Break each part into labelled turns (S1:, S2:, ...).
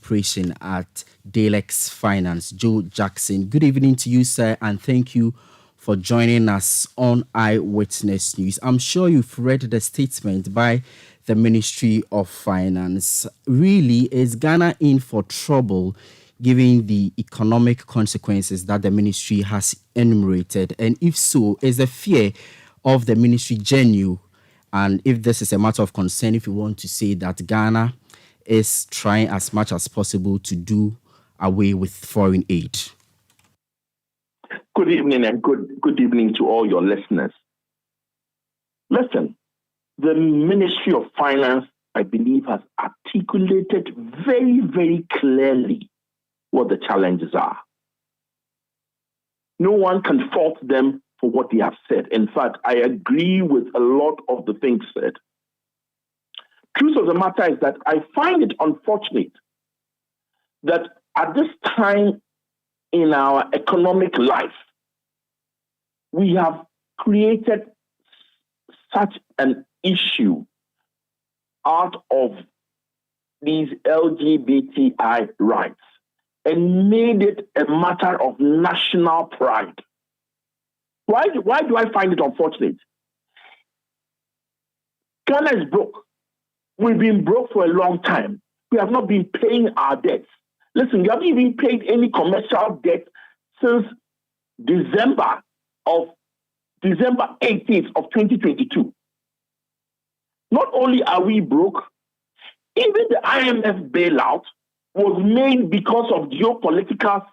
S1: operation at Dalex Finance, Joe Jackson. Good evening to you, sir, and thank you for joining us on Eyewitness News. I'm sure you've read the statement by the Ministry of Finance. Really, is Ghana in for trouble given the economic consequences that the ministry has enumerated? And if so, is the fear of the ministry genuine? And if this is a matter of concern, if you want to say that Ghana is trying as much as possible to do away with foreign aid.
S2: Good evening and good evening to all your listeners. Listen, the Ministry of Finance, I believe, has articulated very, very clearly what the challenges are. No one can fault them for what they have said. In fact, I agree with a lot of the things said. Truth of the matter is that I find it unfortunate that at this time in our economic life, we have created such an issue out of these LGBTI rights and made it a matter of national pride. Why do I find it unfortunate? Ghana is broke. We've been broke for a long time. We have not been paying our debts. Listen, we haven't even paid any commercial debt since December 18th of 2022. Not only are we broke, even the IMF bailout was made because of geopolitical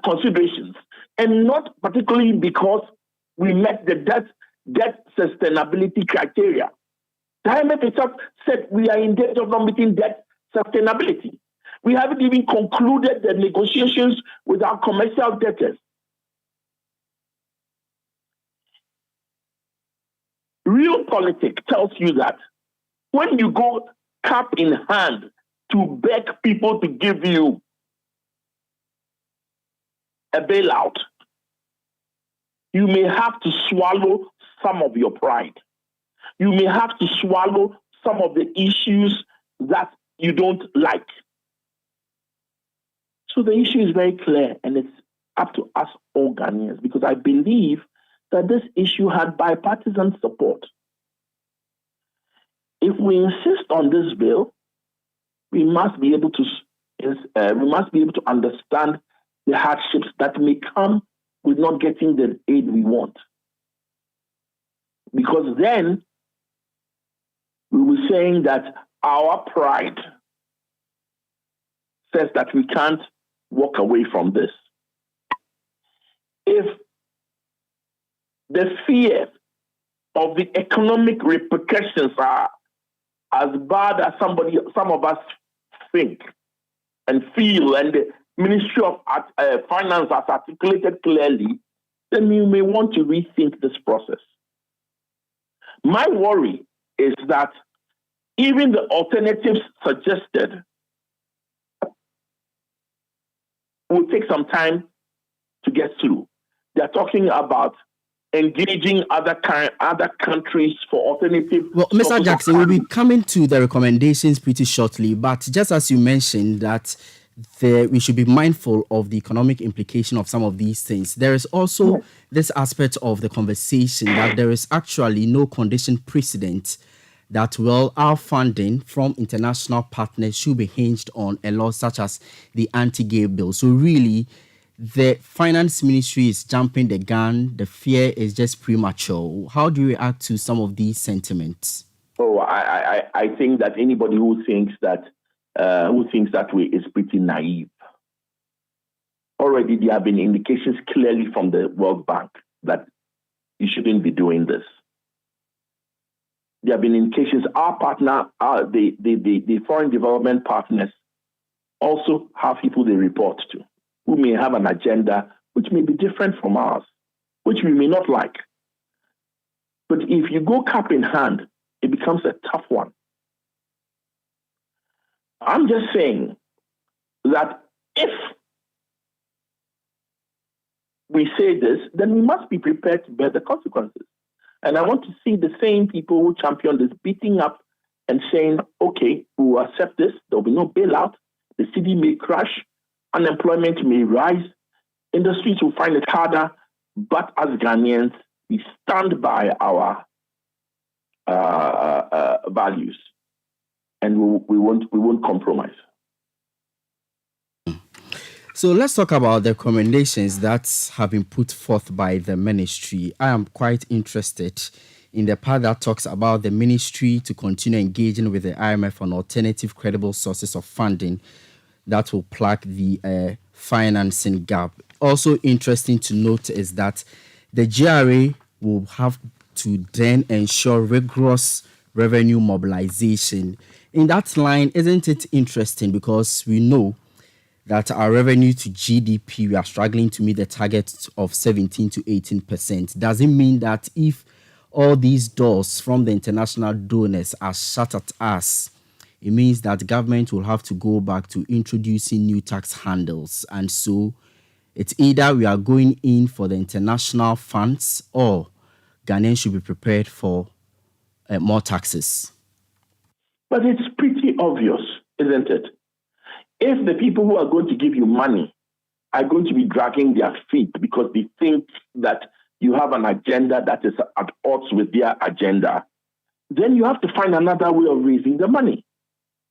S2: considerations, and not particularly because we met the debt sustainability criteria. The IMF itself said we are in danger of not meeting debt sustainability. We haven't even concluded the negotiations with our commercial debtors. Real politics tells you that when you go cap in hand to beg people to give you a bailout, you may have to swallow some of your pride. You may have to swallow some of the issues that you don't like. So the issue is very clear, and it's up to us all Ghanaians, because I believe that this issue had bipartisan support. If we insist on this bill, we must be able to understand the hardships that may come with not getting the aid we want. Because then we were saying that our pride says that we can't walk away from this. If the fear of the economic repercussions are as bad as some of us think and feel, and the Ministry of Finance has articulated clearly, then you may want to rethink this process. My worry is that even the alternatives suggested will take some time to get through. They're talking about engaging other countries for alternative.
S1: Well, Mr. Jackson, we'll be coming to the recommendations pretty shortly, but just as you mentioned that we should be mindful of the economic implication of some of these things, there is also this aspect of the conversation that there is actually no condition precedent that, well, our funding from international partners should be hinged on a law such as the anti-gay bill. So really, the finance ministry is jumping the gun. The fear is just premature. How do you react to some of these sentiments?
S2: Oh, I think that anybody who thinks that way is pretty naive. Already there have been indications clearly from the World Bank that you shouldn't be doing this. There have been indications our partner, the foreign development partners, also have people they report to who may have an agenda which may be different from ours, which we may not like. But if you go cap in hand, it becomes a tough one. I'm just saying that if we say this, then we must be prepared to bear the consequences. And I want to see the same people who champion this beating up and saying, okay, we will accept this, there will be no bailout, the city may crash, unemployment may rise, industries will find it harder, but as Ghanaians, we stand by our values, and we won't compromise.
S1: So let's talk about the recommendations that have been put forth by the ministry. I am quite interested in the part that talks about the ministry to continue engaging with the IMF on alternative credible sources of funding that will plug the financing gap. Also interesting to note is that the GRA will have to then ensure rigorous revenue mobilization. In that line, isn't it interesting because we know that our revenue to GDP, we are struggling to meet the target of 17 to 18%. Does it mean that if all these doors from the international donors are shut at us, it means that government will have to go back to introducing new tax handles? And so it's either we are going in for the international funds or Ghanaians should be prepared for more taxes.
S2: But it's pretty obvious, isn't it? If the people who are going to give you money are going to be dragging their feet because they think that you have an agenda that is at odds with their agenda, then you have to find another way of raising the money.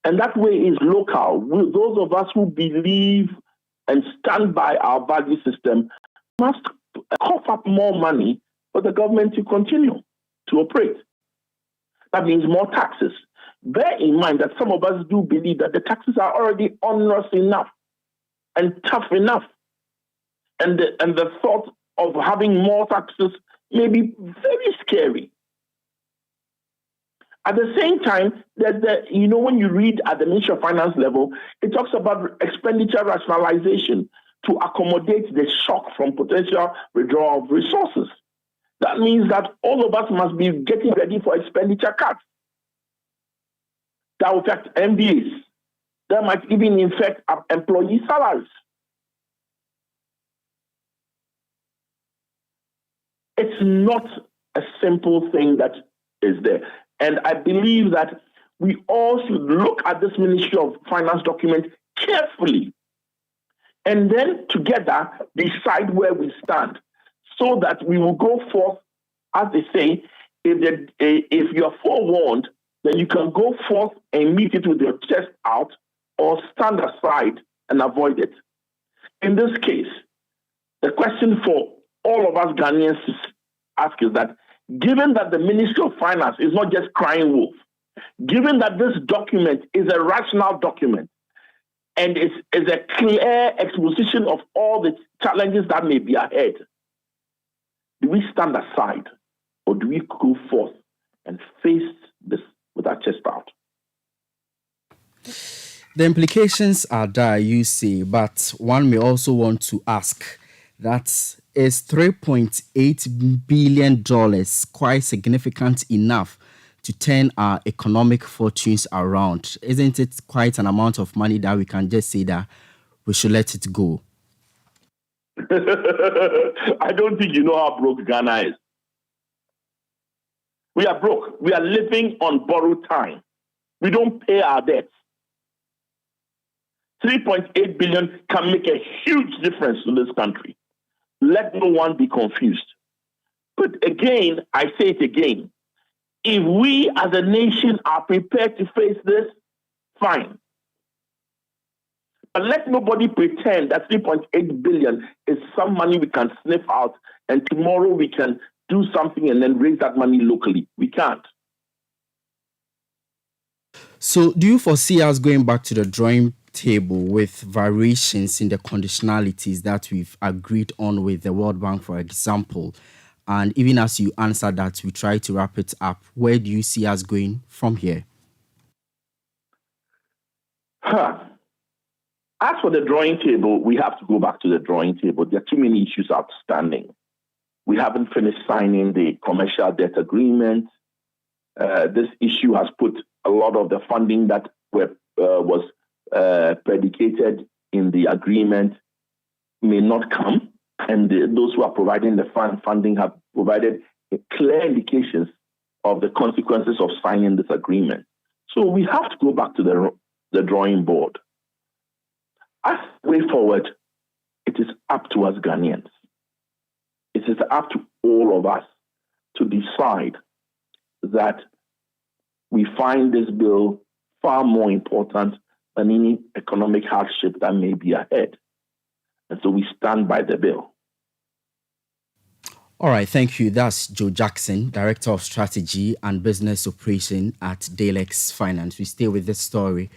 S2: And that way is local. Those of us who believe and stand by our value system must cough up more money for the government to continue to operate. That means more taxes. Bear in mind that some of us do believe that the taxes are already onerous enough and tough enough. And the thought of having more taxes may be very scary. At the same time, when you read at the Ministry of Finance level, it talks about expenditure rationalization to accommodate the shock from potential withdrawal of resources. That means that all of us must be getting ready for expenditure cuts. That will affect MBAs. That might even affect employee salaries. It's not a simple thing that is there. And I believe that we all should look at this Ministry of Finance document carefully and then together decide where we stand so that we will go forth, as they say, if you're forewarned, then you can go forth and meet it with your chest out or stand aside and avoid it. In this case, the question for all of us Ghanaians to ask is that, given that the Ministry of Finance is not just crying wolf, given that this document is a rational document and is a clear exposition of all the challenges that may be ahead, do we stand aside or do we go forth and face this with our chest out?
S1: The implications are dire, you say, but one may also want to ask that is $3.8 billion quite significant enough to turn our economic fortunes around? Isn't it quite an amount of money that we can just say that we should let it go?
S2: I don't think you know how broke Ghana is. We are broke. We are living on borrowed time. We don't pay our debts. 3.8 billion can make a huge difference to this country. Let no one be confused. But again, I say it again, if we as a nation are prepared to face this, fine. But let nobody pretend that 3.8 billion is some money we can sniff out and tomorrow we can do something and then raise that money locally. We can't.
S1: So do you foresee us going back to the drawing table with variations in the conditionalities that we've agreed on with the World Bank, for example? And even as you answer that, we try to wrap it up. Where do you see us going from here?
S2: As for the drawing table, we have to go back to the drawing table. There are too many issues outstanding. We haven't finished signing the commercial debt agreement. This issue has put a lot of the funding that was predicated in the agreement may not come. And those who are providing the funding have provided clear indications of the consequences of signing this agreement. So we have to go back to the drawing board. way forward, it is up to us Ghanaians. It is up to all of us to decide that we find this bill far more important than any economic hardship that may be ahead. And so we stand by the bill.
S1: All right, thank you. That's Joe Jackson, Director of Strategy and Business Operation at Dalex Finance. We stay with this story